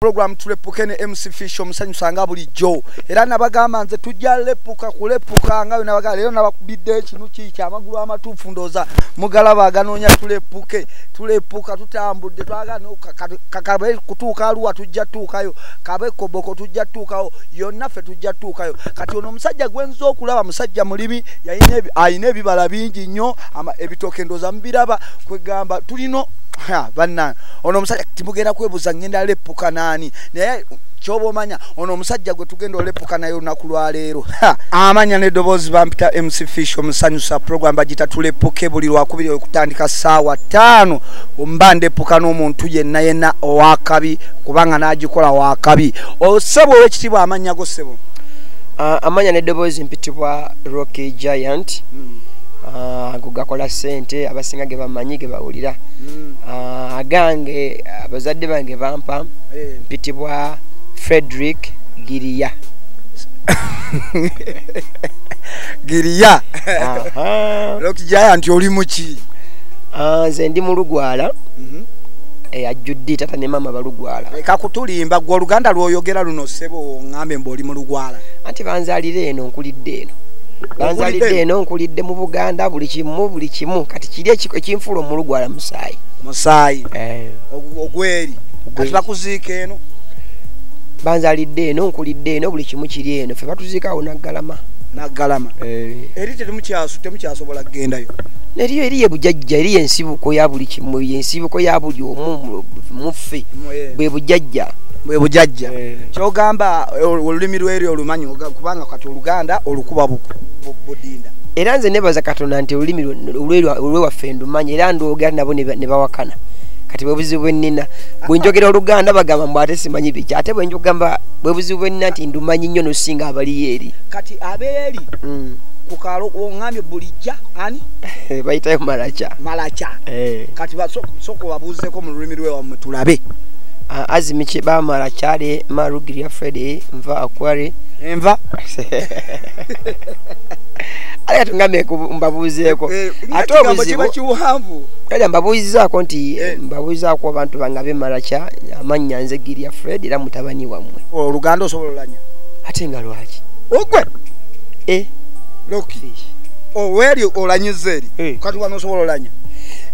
Program tulepuke ne MC Fish omusanyusa nga bulijjo era nabagamba nze tujja lepuka kulepuka nga nabaga lero nabakubidde kinu kiki amagulu amatuufu ndoza mugalaba aganoonya tulepuka tutambudde twagana kakabe kutuuka aluwa tujja tuukayo kabe koboko tujja tuukayo yonna ffe tujja tuukayo kati ono omusajja gwenzo okulaba musajja mulimi ayina ebibala bingi nnyo ebitooke ndoza mbiraba kwegamba tulino banna ono omusajja timugenda kwebuza ngenda lepuka nani naye kyobo manya ono omusajja gwe tugenda lepuka nayo nakulwa leero amanya ne dobozi bampita MC Fish omusanyusa program bagita tulepuke buli lwakubiri okutandika saawa 5 ombande puka n'omuntu yenna owakabi kubanga najikola wakabi osebo wekitibwa amanya go sebo amanya ne dobozi mpitibwa Rocky Giant gugakola sente abasinga ge bamanyi ge bawulira agange abazadde bange bampa mpitibwa Frederick Giriya Giriya Rocky Giant oli muki nze ndi mu Lugwala ajuddi tata ne mama balugwala kakutulimba gwe Oluganda lwoyogera luno sebo ngambe mboli mu Lugwala anti banzalire eno nkulidde eno banzalidde eno nkulidde mu Buganda buli kimu kati kiri ekinfulo mu Lugwala musaayi ogweri kati bakuziika eno banzalidde eno nkulidde eno buli kimu kiri eno ffe batuziikaawo naggalama eri temukyasobola kugendayo eriyo eriye bujajja eriye ensibuko ya buli kimu ensibuko ya buli omu muffe bwe bujajja kyogamba olulimi lweri olumanyi kubanga kati Oluganda olukuba budinda era nze nebaza Katonda nti olulimi olwewaffe ndumanyi era ndogera nabo ne bawakana kati bwe buzibu bwennina bwe njogera Oluganda bagamba mbw ate simanyi biki ate bwe njogamba bwe buzibu bwennina nti ndumanyi nnyo nosinga abaliyo eri kati abeeri ku kalo ngambye bulijja ani bayitayo malacha kati soko babuuzeko mu lulimi lwewammwe tulabe azimiche ba marachale marugiria Fred mva akware enva aya tungame mbabuzeeko atobuzibu kiwamvu kale mbabuzizaako nti mbabuzizaako abantu bangabe maracha amanya nze Giria Fred era mutabani wamwe Oluganda osobololanya ate nga lwaki ogwe Rocky weri olanyizeri kati wano osobololanya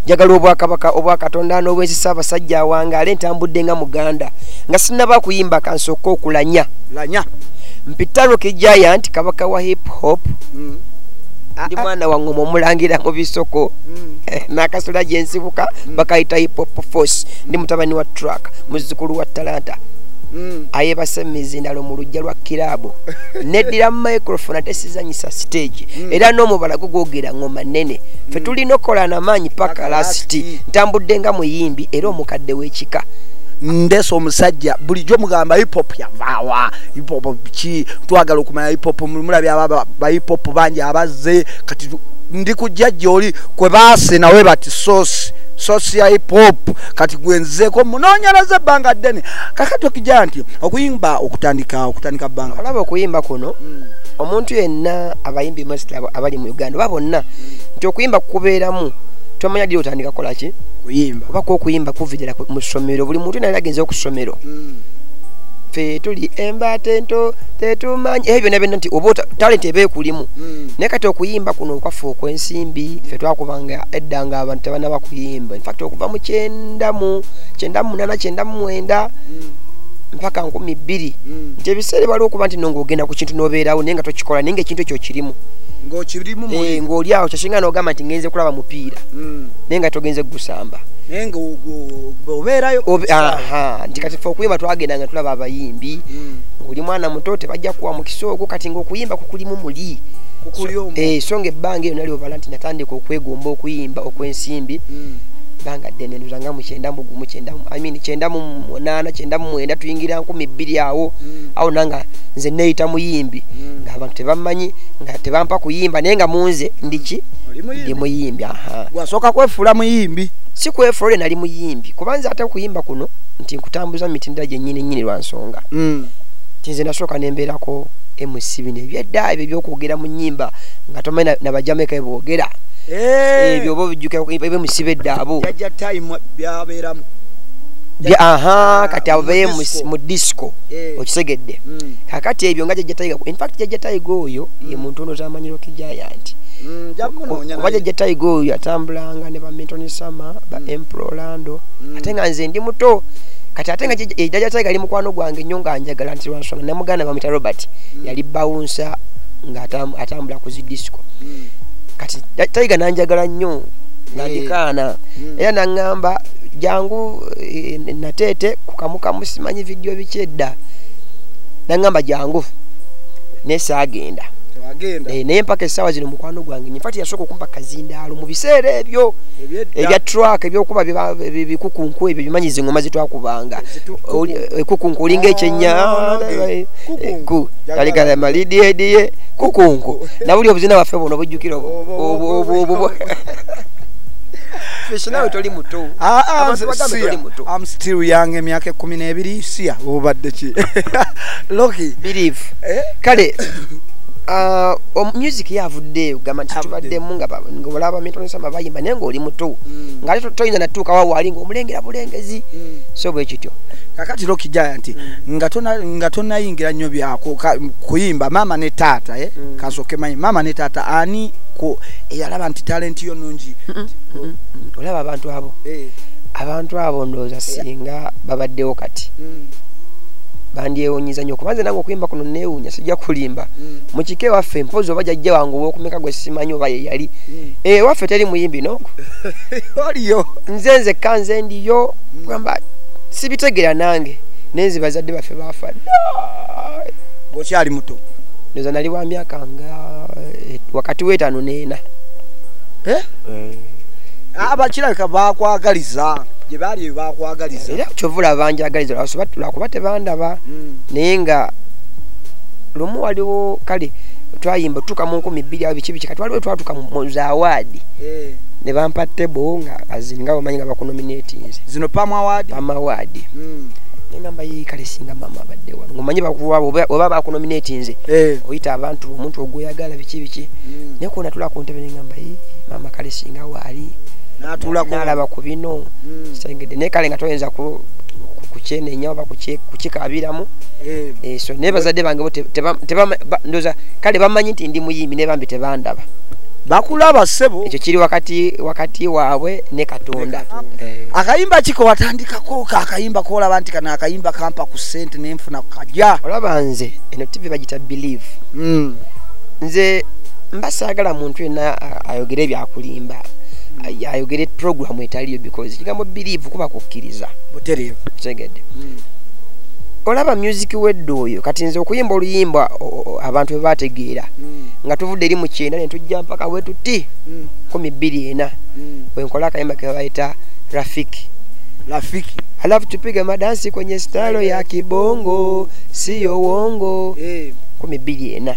njagala obwakabaka obwa Katonda n'obwensi Ssaabasajja awangaale ntambudde nga Muganda nga sinnaba kuyimba kansooka okulanya mpita Rocky Giant kabaka wa hip hop ndi mwana wa ngoma omulangira mu bisoko n'akasula gye nsibuka bakayita hip hop force ndi mutabani wa track muzzukulu wa Talanta ayebase mizindalo mu lujja lwa kirabo neddira microphone ate sizanyisa stage era n'omubala gugogera ngoma nene fe tulina okola n'amaanyi paka lasti ntambudde nga muyimbi era omukadde w'ekika ndeso omusajja bulijjo mugamba hip hop yavaawa hip hop ki twagala okumanya hip hop mulabye aba hip hop bangi abazze kati ndi kujjajja oli kwe baase nawe bati sosi ya hip hop kati gwenzeko munonyeraze banga ddene kakati okijja nti okuyimba okutandika banga olaba okuyimba kuno omuntu yenna abayimbi most abali mu Uganda babonna nti okuyimba kubeeramu tomanya ddi otandika kola ki kuyimba oba okuyimba kuvidira mu ssomero buli muntu naye agenze okusomero fe tuli embatento tetumanyi ebyo byonna nti oba talent ebeekulimu naye kati okuyimba kuno okwafe okwensimbi fe twakubanga eddanga abantu tebanaba kuyimba infact okuva mu 98 mpaka 2000 nti ebiseera bali okuba nti nong'ogenda ku kintu n'obeerawo naye nga tokikola naye ng'ekintu ekyo kirimu ng'oli awo kyasinga n'ogamba nti ngenze kulaba mupiira naye nga togenze gusamba nti kati fe okuyimba twagenda nga tulaba abayimbi ng'oli mwana muto tebajja kuwa mukisa ogwo kati ng'okuyimba kukulimu muli songa ebbanga eyo nali obala nti natandika okwegomba okuyimba okwensimbi banga ddene nuzanga mu 98 tuyingira 2000 awo nanga nze neyita muyimbi ng'abantu tebamanyi nga tebampa kuyimba naye nga munze ndi muyimbi gwasooka kwefuula muyimbi si kwefuula nali muyimbi kubanza ate okuyimba kuno nti nkutambuza mu mitendera gyennyini lwa nsonga nze nasooka nembeerako MC bino ebyedda ebyo ebyokwogera mu nnyimba nga tomanyi nabajamaika ebwogera ebyo bo bijjuka ebe musibe ddaabo yajja time byabeeramu aha kati abe mu disco okisegedde kakati ebyo nga Jajja Tiger in fact Jajja Tiger oyo ye muntu ono tamanyi Rock Giant Jajja Tiger oyo atambulanga ne ba Milton Sama ba Emperor Orlando ate nga nze ndi muto kati ate nga Jajja Tiger ali mukwano gwange nnyo nga njagala nti lwansonga ne muganda bamita Robert yali bouncer nga atambula ku zi disco kati Tiger nanjagala nnyo ngandikaana era nangamba jangu natete kukamuka musimanyi video bichedda nangamba jangu nesa agenda naye mpaka esawa zino mukwano gwange nyifati yasoko kumpa kazindaalo mu biseera ebyo ebya truck ebyokuba bikukunku ebyo bimanyize ngoma zitwakubanga kukunku olinga ekyenya kalikala malidi ediye kukunku nabuli obuzina baffe buno bujjukira obo Nawe toli muto. I'm still young emyaka 12 sia obadde ki. Lucky believe. Kale music yavudde gamba nti tubadde munga ngolaba Milton Sama bayimba nengo oli muto. Ngale toyinza natuka wa wali ngomulengera bulengezi. So bwe kityo. Kakati Rock Giant nga tona yingira nnyo byako kuyimba mama ne tata kasoke manyi mama ne tata ani ko eyalaba nti talent yo nungi olaba abantu abo ndoza singa babaddewo kati bandyewonyiza nnyo kubanze nange okuyimba kuno neewunya sijja kulimba mu kike waffe mpozi oba jajja wange owokumeka gwe simanyi oba ye yali waffe teri muyimbi noko oliyo nze kanze ndiyo kwamba sibitegera nange nenzi bazadde baffe bafa bokyali muto ndoza nali wa myaka nga wakati w'etaano n'ena abakirabika bakwagaliza gye bali bakwagaliza era kyovula banjagaliza lwakuba tebandaba naye nga lumu waliwo kale twayimba tuka mu 2000 awo biki kati waliwo twatuka mu zaawadi ne bampa tebo nga azinga bamanyi nga bakunominatinze zino Pam Award ngamba kale singa mama badde wano ngomanyi bakuwabo oba bakunominatinze oyita abantu omuntu ogweyagala biki neko natula ku ntebe ngamba mama kale singa wali natula ko nalaba ku bino sengede ne kale nga toyenza kuchene nyawo bakukikabiramu so ne bazadde bange teba ndoza kale bamanyi nti ndi muyimbi ne bambi tebandaba bakulaba sebo ekyo kiri wakati waabwe ne Katonda akayimba kiko watandikako akayimba kola banti kana akayimba kampa ku sente nenfuna kajja olaba nze eno TV bagita believe nze mbasagala muntu ena ayogere byakulimba ayogere program etaliyo because kigambo believe kuba kukkiriza buterevu tegedde olaba music weddoyo kati nze okuyimba oluyimba abantu bebategeera nga tuvudde eri mu kyenda ne tujja mpaka wetuti 12 wenkola akayimba ke bayita Rafiki alafu tupige madansi kwenye style ya kibongo siyo wongo 12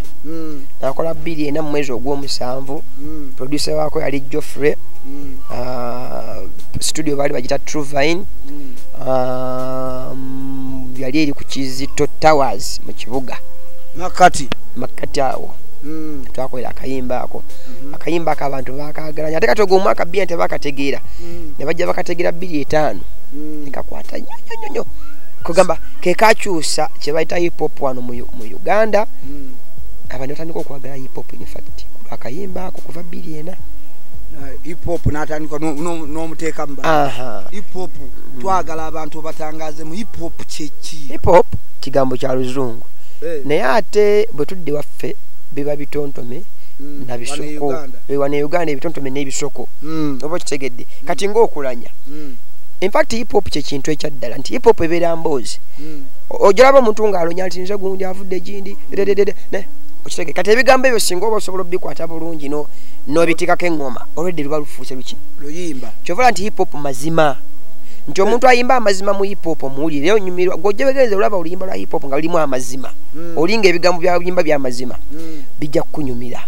nakola 2 mwezi ogw'omusanvu producer wako yali Geoffrey studio bali bagita True Vine yali eri ku Kizito Towers mu kibuga makati awo twakolera akayimba ako akayimba abantu bakagalanya ate katogo omwaka bia nte bakategeera ne bajja bakategeera 2-5 nikakwata nyonyo kugamba ke kakyusa kye bayita hip hop wano mu Uganda abantu batandika okwagala hip hop in fact akayimba ako kuva 2-4 hip hop natandika n'omuteeka mba hip hop twagala abantu batangaze mu hip hop kyeki hip hop kigambo kya luzungu naye ate bwe tudde waffe biba bitontome na bisoko wane Uganda ebitontome n'ebisoko oba kitegedde kati ng'okulanya in fact hip hop kye kintu ekyaddala nti hip hop ebeera mboozi ojolaba omuntu ng'alonya nti nze gundi avudde gindi okitege kati ebigambo ebyo singa oba osobola obikwata bulungi n'obitikako eŋŋoma already luba lufuuse luyimba kyovula nti hip hop mazima nti omuntu ayimba amazima mu hip hop omuwulire onyumirwa gojjebegereze olaba oluyimba lwa hip hop nga lulimu amazima olinga ebigambo byayimba byamazima bijja kukunyumira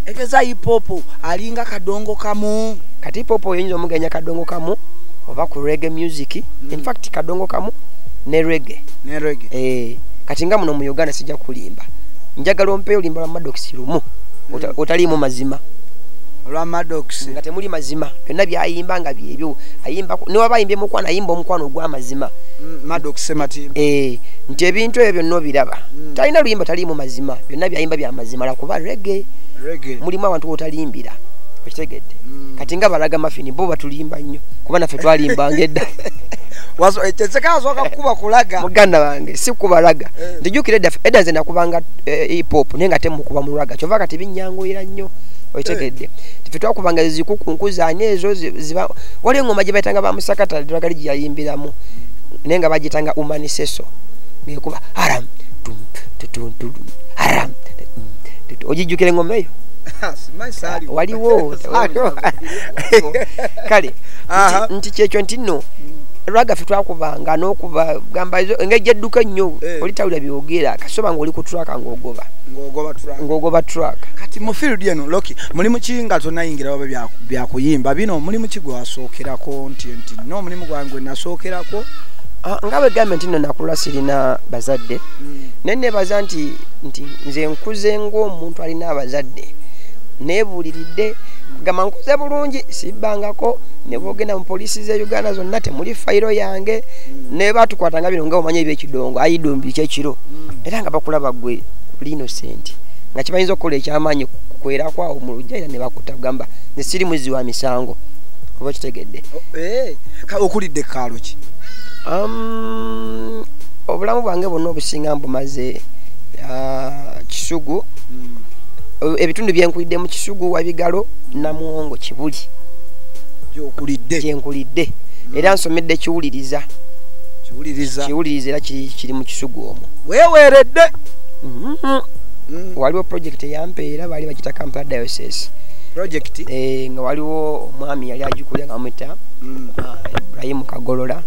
egeza hip hop alinga kadongo kamu kati hip hop oyinza omuganya kadongo kamu oba ku reggae music in fact kadongo kamu ne reggae kati nga muno mu Uganda sijja kulimba njagala ompe olimba lwa Maddox lumu otalimu mazima olwa Maddox nga temuli mazima byonna byayimba nga byebyo ayimba niwe bayimbye mukwano ayimba omukwano ogw'amazima Maddox Matimba nti ebintu ebyo byonna obiraba talina luyimba taliimu mazima byonna byayimba bya mazima lwakuba reggae mulimu abantu botalimbira okitegedde kati nga balaga mafini bo batulimba nnyo kuba naffe twalimbanga edda tekasooka kuba kulaga muganda wange si kubalaga ndijukira edda nze nakubanga hip hop naye nga temukuba mu lwaga kyova kati binyanguyira nnyo okitegedde ffe twakubanga zikukunkuzaani ezo wali engoma gye bayitanga bamusakata lwaga ligiyayimbiramu naye nga bagitanga umaniseso ngekuba haram haram ogijjukira engoma eyo waliwo kale nti kyekyo nti nno lwaga ffe twakubanga n'okuba gamba ng'ejjadduka nnyo olitawulira byogera kasoba ng'oli ku traka ng'ogoba traka kati mu field eno Loki mulimu ki nga tonayingira waba byakuyimba bino mulimu ki gwe wasookerako nti no mulimu gwange nasookerako nga bwe gavumenti nno nakulwa sirina bazadde naye neebaza nti nze nkuze ng'omuntu alina abazadde neebuuliridde kugamba nkuze bulungi sibbangako ne bwogenda mu poliisi ze Uganda zonna temuli fayiro yange ne batukwatanga bino nga omanyi ebyekidongo ayidumbi kyekiro era nga bakulaba gwe innocent nga kibayinza okukola ekyamaanyi kukwerakwawo mu lujjaira ne bakuta kugamba nze siri muzi wa misango oba kitegedde okulidde kaalo ki obulamu bwange bwonna obusinga mbumaze Kisugu ebitundu byenkulidde mu Kisugu Wabigalo Namuwongo Kibuli gyenkulidde era nsomedde kiwuliriza era kiri mu Kisugu omwo weeweeredde waliwo project eyampeera baali bagita Kampala Diocese project nga waliwo omwami yali agikulira nga bamuyita Ibrahim Kagolola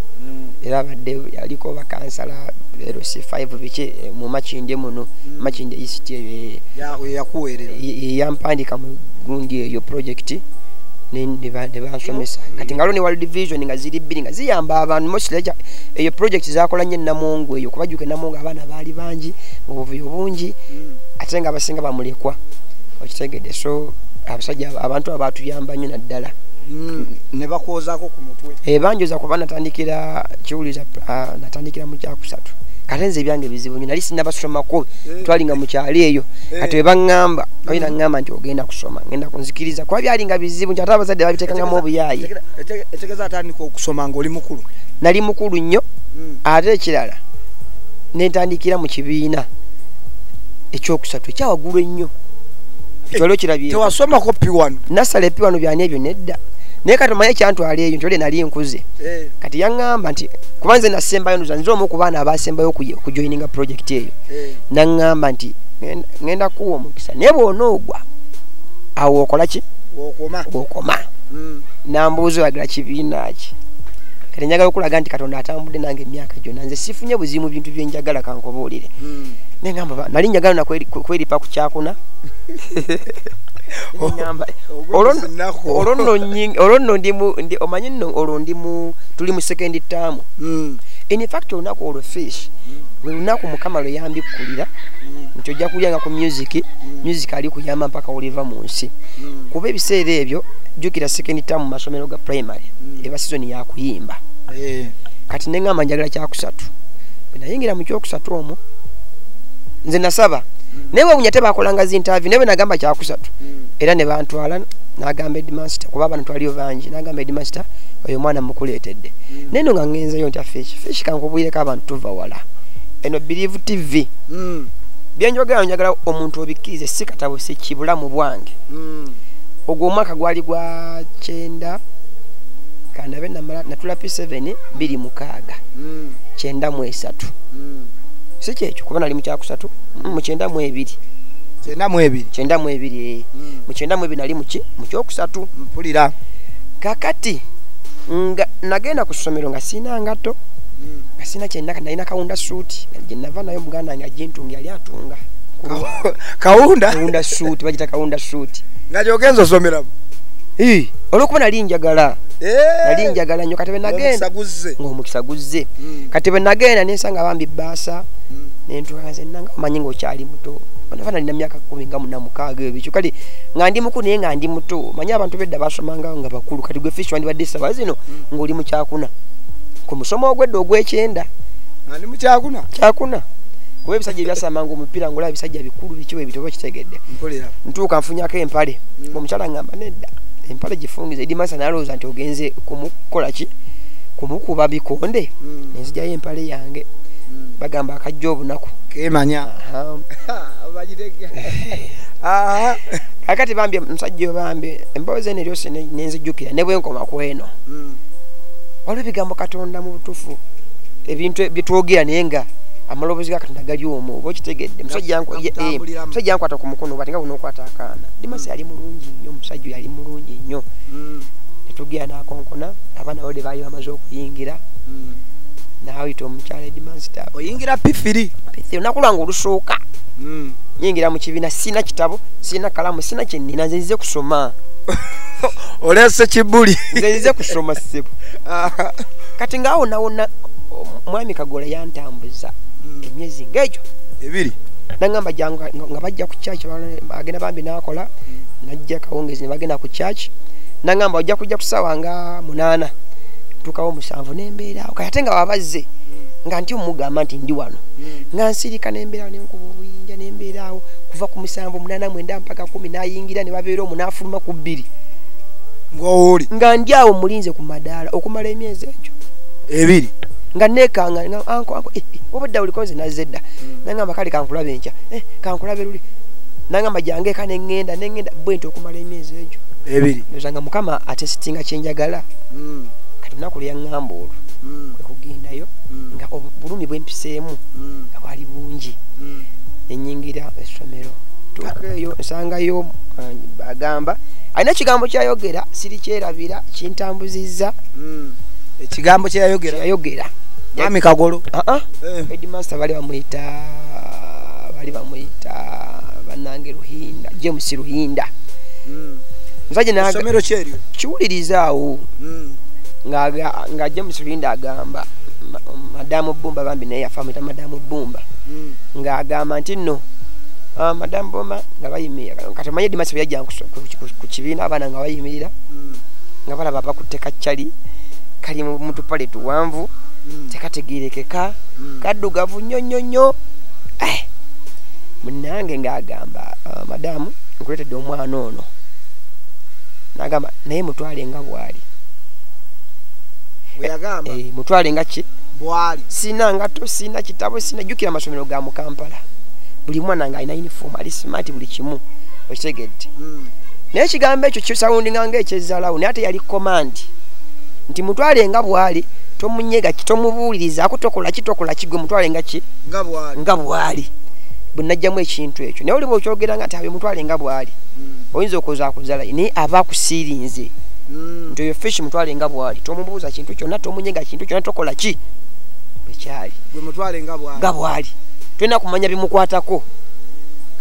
era badde yaliko bakansala LC5 biki mu Makinde muno Makinde East yakuweerera yampandika mu gundi eyo project ne bansomesa kati ngalo ne World Division nga ziri bbiri nga ziyamba abantu mostly eyo project zakola nnyo Namungu eyo kubajuke Namungu abaana baali bangi obuvuyo bungi ate nga abasinga bamulekwa okitegedde so abasajja abantu abatuyamba nnyo naddala ne bakozaako ku mutwe banjoza kuba natandikira kiwuliza natandikira mu kyakusatu kate nze ebyange bizibu nnyo nali sinnabasomako twalinga mu kyali eyo kati webaŋŋamba oyina ŋŋamba nti ogenda kusoma ngenda kunzikiriza kuba byalinga bizibu nti ate abazadde babitekangamu obuyaayi etegeeza atandika okusoma ng'oli mukulu nali mukulu nnyo ate ekirala nentandikira mu kibiina ekyokusatu ekyawaggulu ennyo ekyolio kirabye tewasomako P1 nasala P1 byani ebyo nedda naye kati omanyi ekyantwala eyo nti ole nali nkuze kati yaŋŋamba nti kuba nze nasembayo nze omu ku baana abasembayo okujoininga project eyo naŋŋamba nti ŋŋenda kuwa omukisa naye bw'onoogwa awo okola ki okoma nambuuza oyagala kibiina ki kati njagala okulaga nti Katonda atambudde nange emyaka gyonna nze sifunye buzibu bintu byenjagala kankobuulire naye ŋŋamba nali njagala nakweripa ku kyakuna olwo nno omanyi nno olwo tuli mu second term in fact olunaku olwo fish lwe lunaku Mukama lwe yambikkulira nti ojja kulyanga ku music ali kuyamba mpaka oliva mu nsi kuba ebiseera ebyo jjukira second term mu masomero ga primary eba season yakuyimba kati neŋŋamba njagala kyakusatu bwe nayingira mu kyokusatu omwo nze nasaba naye bwebunya tebakolanga zinterview naye bwe nagamba kyakusatu era ne bantwala n'agamba Headmaster kuba abantu twaliyo bangi n'agamba Headmaster oyo mwana mukuleetedde naye no nga ngenzeyo nti fish kankubwireko abantu tuva wala eno Believe TV byenjogera njagala omuntu obikkirize si katabo si kibulamu bwange ogwo omwaka gwali gwa 9 kandabe natula P7 26 93 si kyekyo kuba nali mu kyakusatu mu 92 92 mu 92 nali mu kyokusatu mpulira kakati nga nagenda ku ssomero nga sina ngato nga sina kyennaka nalina kawunda suuti gye nava nayo muganda nga gintunga yali atunga kawunda suuti bagita kawunda suuti nga gyogenza osomeramu olwokuba nali njagala nali njagala nnyo kati bwe nagenda ng'omukisa guzze kati bwe nagenda nensanga bambi baasa nentuuka nze nanga omanyi ng'okyali muto bana nalina myaka 16 ebikyo kale nga ndi mukulu naye nga ndi muto manyi abantu bedda basomangawo nga bakulu kati gwe fish wandibadde saba zino ng'oli mu kyakuna ku musomo ogwedde ogw'ekyenda ali mu kyakuna kuba ebisajja ebyasamanga omupiira ng'olaba ebisajja bikulu bikiwe ebitobo kitegedde ntuuka nfunyako empale omukyala ngamba nedda empale gifungize edimasa nalowooza nti ogenze kumukola ki kumukuba bikonde nenzijjayo empale yange bagamba akajja obunaku kemanya kakati bambi omusajja bambi emboozi eno eryose nenzijjukira ne bwenkoma ku eno waliwo ebigambo Katonda mu butuufu ebintu byetwogera naye nga amaloboozi ga Katonda gali omwo oba okitegedde musajja yankwata ku mukono bati nga bunokwata akaana dimasa yali mulungi nnyo omusajja yali mulungi nnyo netugera n'akonkona abaana bode baali bamaze okuyingira naawita omukyala edimansita oyingira pifiri olunaku lwange olusooka nyingira mu kibiina sina kitabo sina kalamu sina kyenina nze nzize kusoma olese kibuli nze nzize kusoma ssebo kati ngaawo nawona mwami Kagola yantambuza emyezi ng'egyo 2 nangamba jangu nga bajja ku church bagenda bambi nakola najja kawongezi ne bagenda ku church nangamba ojja kujja kusawa nga 8 tukawo 7 nembeera okayatenga wabazze nga nti omugamba nti ndi wano nga nsirika nembeera nenkuba obuyinja nembeerawo kuva ku 7 8 9 mpaka 10 nayingira ne babeera omunafuluma ku 2 ng'oli nga ndi awo mulinze ku madaala okumala emyezi egyo 2 nga nekanga nga anko obadde ulikoze nazedda nangamba kale kankulabe encha kankulabe luli nangamba jange kane ngenda bwento okumala emyezi egyo 2 nozanga mukama atesitinga kyenjagala kati nakulya ngamba olwo kwe kugendayo nga obulumi bwempiseemu nga bwali bungi nenyingira essomero tukeyo nsangayo bagamba alina kigambo kyayogera siri kyerabira kintambuzizza ekigambo kyayogera Mwami Kagolo headmaster bali bamuyita banange Ruhinda James Ruhinda nzaje na somero kyeryo kiwulirizaawo nga James Ruhinda agamba madamu Bumba bambi naye yafamita madamu Bumba nga agamba nti no madamu Bumba nga bayimira kati manye headmaster yajja ku kibiina abana nga bayimirira nga balaba bakuteka chali kali mu tupale tuwanvu tekategerekeka kaddugavu nnyo munange ng'agamba madamu nkuletedde omwana ono n'agamba naye mutwale nga bwali mutwale nga ki bwali sina ngato sina kitabo sina jjukira amasomero ga mu Kampala buli mwana nga alina uniform ali smart buli kimu okitegedde naye ekigambo ekyo kisawundinga ng'ekyezzalawo naye ate yali command nti mutwale nga bwali tomunyega kitomubuuliriza akutokola kigwe mutwale nga ki nga bwali bunajjamu ekintu ekyo naye oli bw'okyogera nga tawe mutwale nga bwali oyinza okuzala naye aba akusiirinze nti oyo fish mutwale nga bwali tomubuuza kintu kyonna tomunyega kintu kyonna tokola ki bwekyali nga bwali tolina kumanya bimukwatako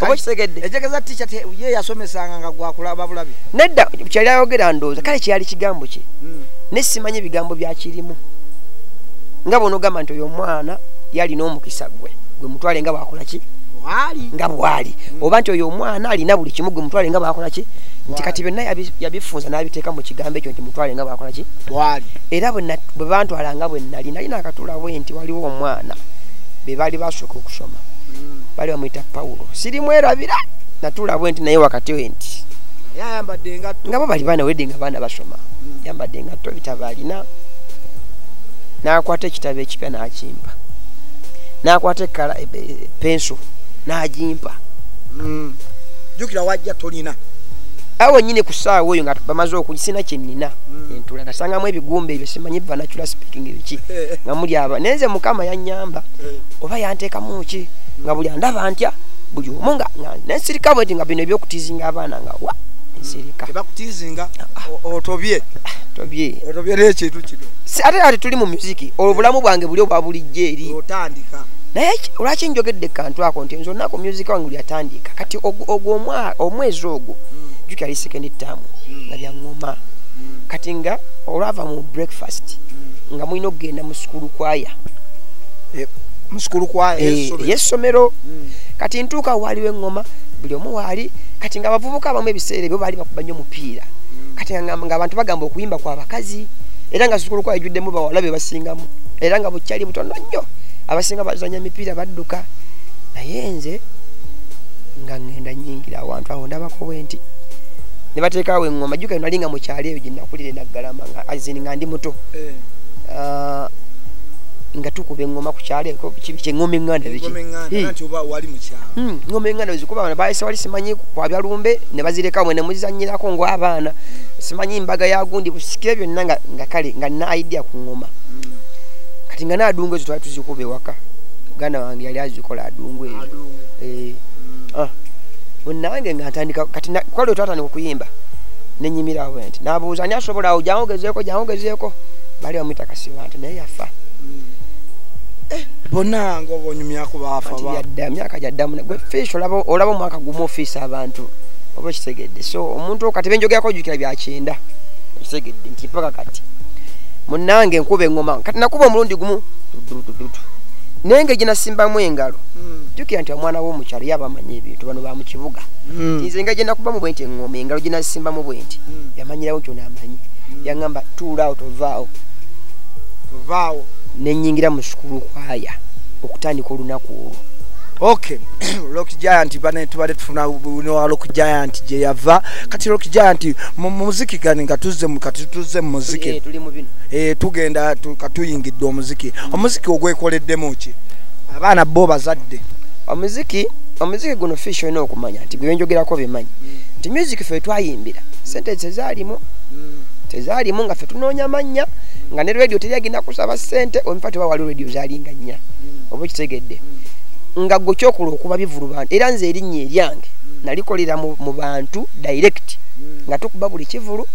oba kitegedde etegeza teacher ye yasomesanga nga gwakulaba bulabi nedda kyali ayogera ndowooza kale kyali kigambo kye nesimanye ebigambo byakirimu nga bono gamba nti oyo omwana yalina omukisa gwe mutwale nga bwakola ki nga bwali oba nti oyo omwana alina buli kimu gwe mutwale nga bwakola ki nti kati byonna yabifunza n'abiteeka mu kigambo ekyo nti mutwale nga bwakola ki era bwe bantwala nga bwe nalina akatula bwe nti waliwo omwana be baali basooka okusoma bali bamuyita Paulo siri mwerabira natula bwe nti naye wakati we nti nga bo bali baana wedde nga baana basoma yambadde engatto bitabo alina n'akwata ekitabo ekipya n'akimpa n'akwata penso n'agimpa jjukira wajja tolina awo nyine ku ssaawa eyo nga bamaze okugisina kye nnina entula nasangamu ebigumba ebyo simanyi vernacular speaking ebiki nga muli aba nenze mukama yannyamba oba yanteekamu ki nga buli andaba ntya buli omu nga nensirika bwe nti nga bino ebyokutiizinga abaana nga wa nsirika tebakutiizinga otobye n'ekintu kino ate tuli mu musiki obulamu bwange buli obwa bulijjo eri otandika naye lwaki njogedde kantu ako nti nze olunaku musiki wange lyatandika kati omwezi ogwo jjukira ali second term nga byaŋŋoma kati nga olava mu breakfast nga mulina okugenda mu sukulu kwaya muskulu kwa yesomero kati ntuuka waliwo engoma buli omu waali kati nga abavubuka abamu ebiseera ebyo baali bakuba nnyo omupiira kati nga abantu bagamba okuyimba kwa bakazi era nga sukulu kwa ejjuddemu bawala be basingamu era nga bukyali butono nnyo abasinga bazanya mipiira badduka naye nze nga ngenda nyingira awantu awo ndabako bwe nti ne bateekawo engoma jjuka nali nga mu kyalo eyo gye nakulira enaggalama nga ndi muto nga tukuba engoma ku kyalo eko kyengoma eŋŋanda ngoma eŋŋanda wezikuba bana bayise wali simanyi kwabya lumbe ne bazirekawo ne muzizanyirako ng'abaana simanyi mbaga ya gundi busikire byonna nga kale nga nina idea ku ngoma kati nga naadungu ezo twali tuzikuba ewaka muganda wange yali azikola adungu ezo munange nga ntandika kati kwali twatandika okuyimba nenyimirawo nti nabuuza ani asobola awo jangogezeeko bali bamwita Kasibante naye yafa bonna ng'obonyumyako baafa myaka gyaddamu gwe fish olaba omwaka gumu ofiisa abantu oba ekitegedde so omuntu kati benjogerako ojjukira byakyenda ekitegedde nti mpaka kati munnange nkuba engoma kati nakuba omulundi gumu naye nga gye nasimbamu engalo jjukira nti omwana w'omukyalo yaba amanyi ebintu bano ba mu kibuga nze nga gye nakubamu bwe nti engoma engalo gye nasimbamu bwe nti yamanyirawo nti onaamanyi yaŋŋamba tuulaawo tovaawo nenyingira mu sukulu kwaya okutandika olunaku olwo okay Rock Giant bane tubale tufuna wa Rock Giant je yava kati Rock Giant mu muziki gani nga tuze mu muziki tuli mu bino tugenda katuyingidde omuziki ogwekoleddemu ki abaana bo bazadde omuziki guno fish olina okumanya nti gwe njogerako bimanyi nti music fe twayimbira sente tezaalimu nga fe tunoonya mannya nga ne radio teryagenda kusaba sente ompate wali radio zalinga nnya oba kitegedde nga gwe kyokula okuba bivulu bantu era nze erinnya eryange nalikolera mu bantu direct nga tukuba buli kivulu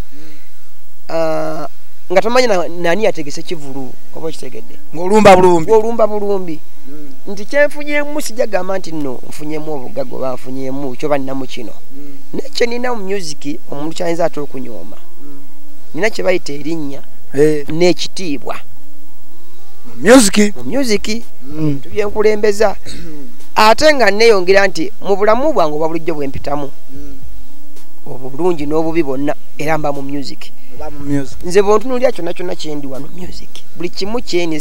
nga tomanya nani yategese kivulu oba kitegedde ng'olumba bulumbi nti kyenfunyemu sijagamba nti nno nfunyemu obugago banfunyemu kyoba ninamu kino nekyo nina mu music omuntu kyayinza ate okunyooma nina kye bayita erinnya n'ekitiibwa mu music tubyenkulembeza ate nga neeyongera nti mu bulamu bwange obwa bulijjo bwempitamu obulungi n'obubi bonna era mba mu music nze bwontunuulira kyonna kyendi wano music buli kimu kyeni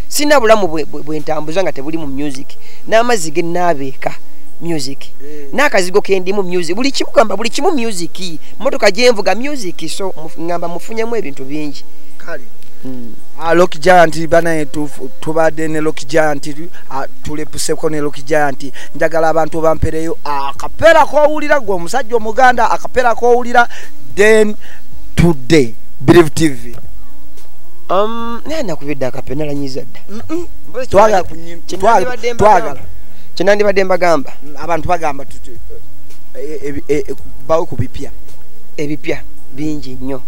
sina bulamu bwentambuza nga tebuli mu music n'amazzi ge naabeeka music n'akazigo kendimu music buli kimu gamba buli kimu music motoka gyenvuga music so ngamba mufunyemu ebintu bingi kale Rock Giant bana tubadde ne Rock Giant tulepuseko ne Rock Giant njagala abantu bampereyo akapera kowulira gwe omusajja omuganda akapera kowulira then today Believe TV nena kubidda akapena lanyiza dda twagala kinandibadde mbagamba abantu bagamba bawe ku ebipya bingi nnyo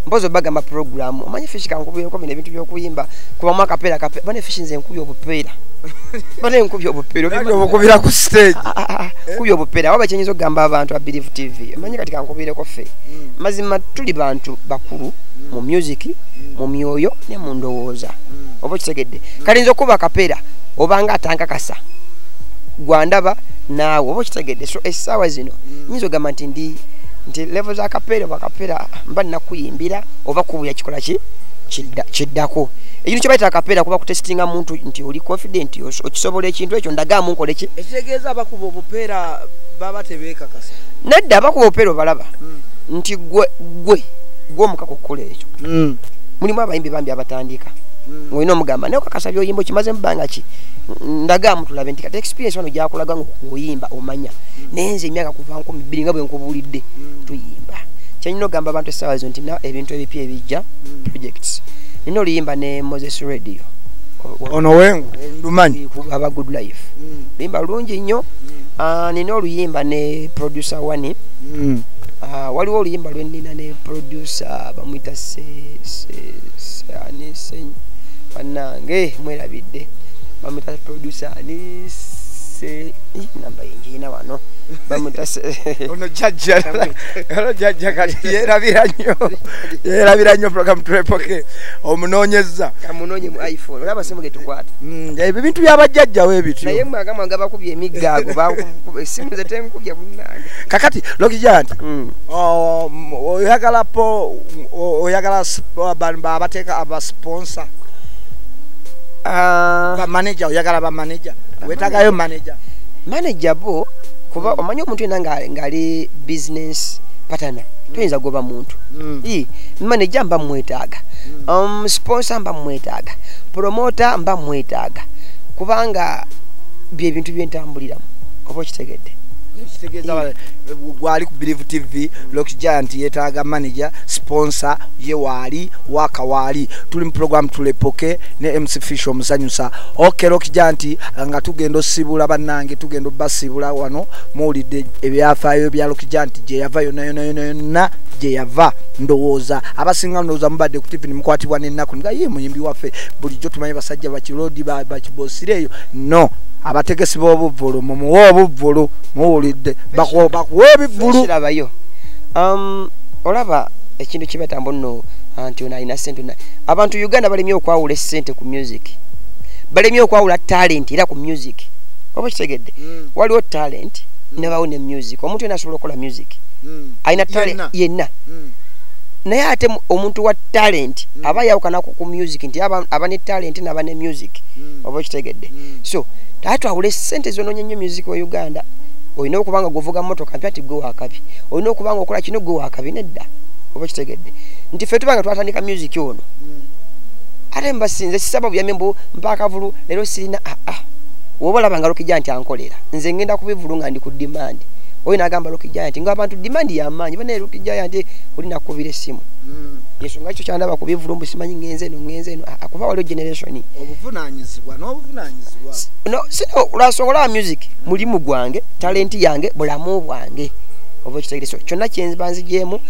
mpozo bagamba program omanyi fish kankubireko bino ebintu by'okuyimba kuba mu akapera bane fish nze nkubye obupeera bane nkubye obupeera obukubira ku stage kubye obupeera waba kyenyizo gamba abantu ba Believe TV omanyi kati kankubireko ffe mazima tuli bantu bakulu mu music mu myoyo ne mu ndowooza oba kitegedde kali nze okuba akapera obanga atankakasa gwandaba naawe oba kitegedde so essaawa zino nyinza ogamba nti level za kapera bakapera mba nakuyimbira oba kubuya kikola kiddako ekintu kyebayita akapera kuba kutestinga muntu nti oli confident okisobola ekintu ekyo ndagaamu nkole ki ekitegeeza abakuba obupeera baba tebeekakasa nedda abakuba obupeera obalaba nti gwe omukaka okukola ekyo mulimu abayimbi bambi abatandika ng'olina omugamba naye okakasa by'oyimba okimaze mu bbanga ki ndagaamu tulabe nti kati experience wano gyakulaga ng'oyimba omanya naye nze emyaka kuva 12 nga bwe nkubuulidde tuyimba kyenyina ogamba abantu essaawa zo nti ebintu ebipya ebijja projects nina oluyimba ne Moses Radio ono wengu ndumanyi aba Good Life luyimba lulungi nnyo nina oluyimba ne producer wani waliwo oluyimba lwenina ne producer bamwita bannange mwerabidde bamwita producer bamutase namba yinjina wano bamutase ono jajja kati yerabira nnyo program tulepoke omunonyeza kamunonye mu iPhone olaba simu getukwata ebyo bintu byabajjajjawo ebityo naye mwagamba nga bakubye emiggago bakubye simu zetenkubye munange kakati Rocky Giant oyagala abateeka abasponsor ba manager oyagala ba manager wetagayo manager bo kuba omanyi omuntu yena ngali business partner tuyinza goba muntu manager mba mwetaaga sponsor mba mwetaaga promoter mba mwetaaga kubanga bye bintu byentambuliramu oba kitegedde gwali ku Believe TV Rocky Giant yetaaga manager sponsor ye wali waka wali tuli mu program tulepoke ne MC Fish omusanyusa okay Rocky Giant nga tugendo sibula bannange tugendo basibula wano muulidde ebyafaayo bya Rocky Giant je yava yona je yava ndowooza abasinga ndowooza mubadde ku TV nimukwatibwa n'ennaku nga ye muyimbi waffe bulijjo tumanyi basajja bakirodi bakibosireyo no abategesi b'obuvulu mumuwa obuvulu muwulidde bakuwa ebivulu kirabayo olaba ekintu kibatambo nno anti ono alina ssente abantu Uganda balemye okwawula essente ku music balemye okwawula talent era ku music oba kitegedde waliwo talent nebawo ne music omuntu yena asobola okukola music alina talent yenna naye ate omuntu wa talent aba yawukana ku music nti aba ne talent n'aba ne music oba kitegedde so tatwawule ssente zononye nnyo music wa Uganda olina okubanga govuga motoka mpya ati gwe wakabi olina okubanga okola kino gwe wakabi nedda oba kitegedde nti ffe tubanga twatandika music ono ate mbasinze sababu ya membo mpaka vulu lero sirina woba olabanga Rocky Giant ankolera nze ngenda kubivulu nga ndi ku demand oyina agamba Rocky Giant nga abantu demand y'amaanyi bane Rocky Giant olina kubira essimu yeso nga ekyo kyandaba kubivulu mbusimanyi ngenze eno akuba waliwo generation obuvunanyizibwa no sino ulasongola music mulimu gwange talent yange bulamu bwange oba kitegese kyonna kyenzibanzijemu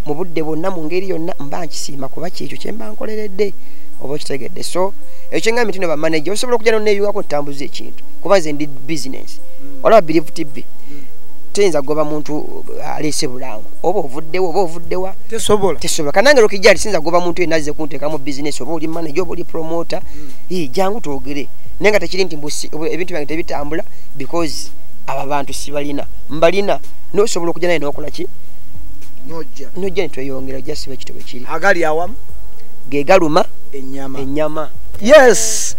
mu budde bonna mu ngeri yonna mba nkisiima kuba kyekyo kye mba nkoleredde oba kitegedde so ekyo nga mitino ba manager osobola okujja n'eyungako ntambuza ekintu kuba nze ndi business olaba Believe TV tenza goba muntu alese bulango oba ovuddewa tesobola kanange Rocky Giant sinza goba muntu enaze kunteka mu business oba oli manager oba oli promoter jangu twogere nenga tekiri nti ebintu byange tebitambula because aba bantu sibalina mbalina nosobola okujja naye n'okola ki nojja nitweyongera ojja siba ekitobe kiri agali awamu gegaluma ennyama yes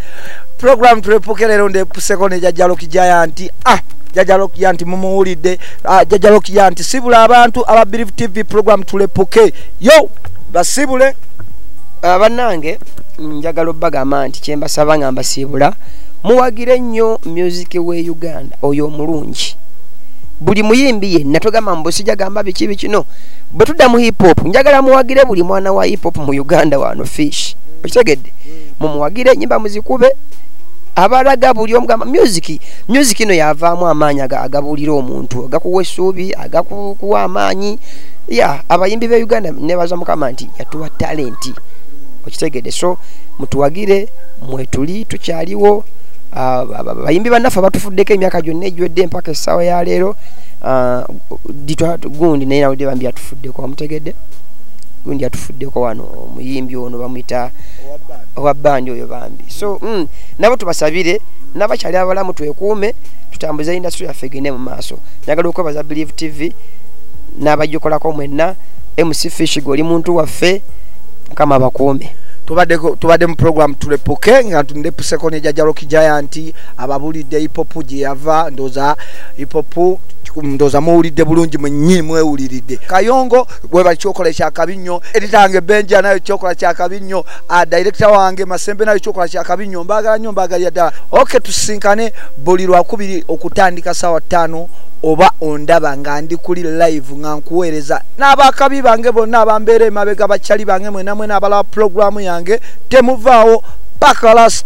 program tulepokerero ndepuseko ne jajja Rocky Giant Jajja Rocky Giant mumuwulidde Jajja Rocky Giant sibula abantu aba Believe TV program tulepoke yo basibule bannange njagala obbagamba nti kyembasaba nga mbasibula muwagire nnyo music we Uganda oyo omulungi buli muyimbi yenna togamba mbusijja gamba biki kino bwe tudda mu hip hop njagala muwagire buli mwana wa hip hop mu Uganda wano Fish okitegedde mumuwagire nyimba muzikube abalaga buli omugamba music ino yavaamu amaanyi agabulira omuntu agakuwa essuubi agakuwa amaanyi abayimbi be Uganda nebaza mukama nti yatuwa talenti okitegedde so mutuwagire mwetuli tukyaliwo abayimbi bannaffe batufuddeko emyaka gyonna egiwedde mpaka essaawa ya leero gundi naye nawulidde bambi yatufuddeko wamutegedde gundi yatufuddeko wano omuyimbi ono bamuyita owa bandi oyo bambi so nabo tubasabire n'abakyali abalamu twekuume tutambuze industry yaffe egende mu maaso njagala okwebaza Believe TV n'abagikolerako mwenna MC Fish goli muntu waffe mukama abakuume tubadde mu program tulepoke nga ndepuseko ne Jajja Rocky Giant ababulidde hip hop gye yava ndoza hip hop ndoza muwulidde bulungi mwennyini mwewuliridde Kayongo gwe bakyokola kyakabi nnyo editange Benja nayo kyokola kyakabi nnyo director wange Masembe nayo kyokola kyakabi nnyo mbagala nnyo mbagalya ddala okay tusinkane buli lwakubiri okutandika sawa 5 oba ondaba nga ndi kuli live nga nkuweereza n'abakabi bange bonna abambeera emabega bakyali bange mwena abala program yange temuvaawo paka last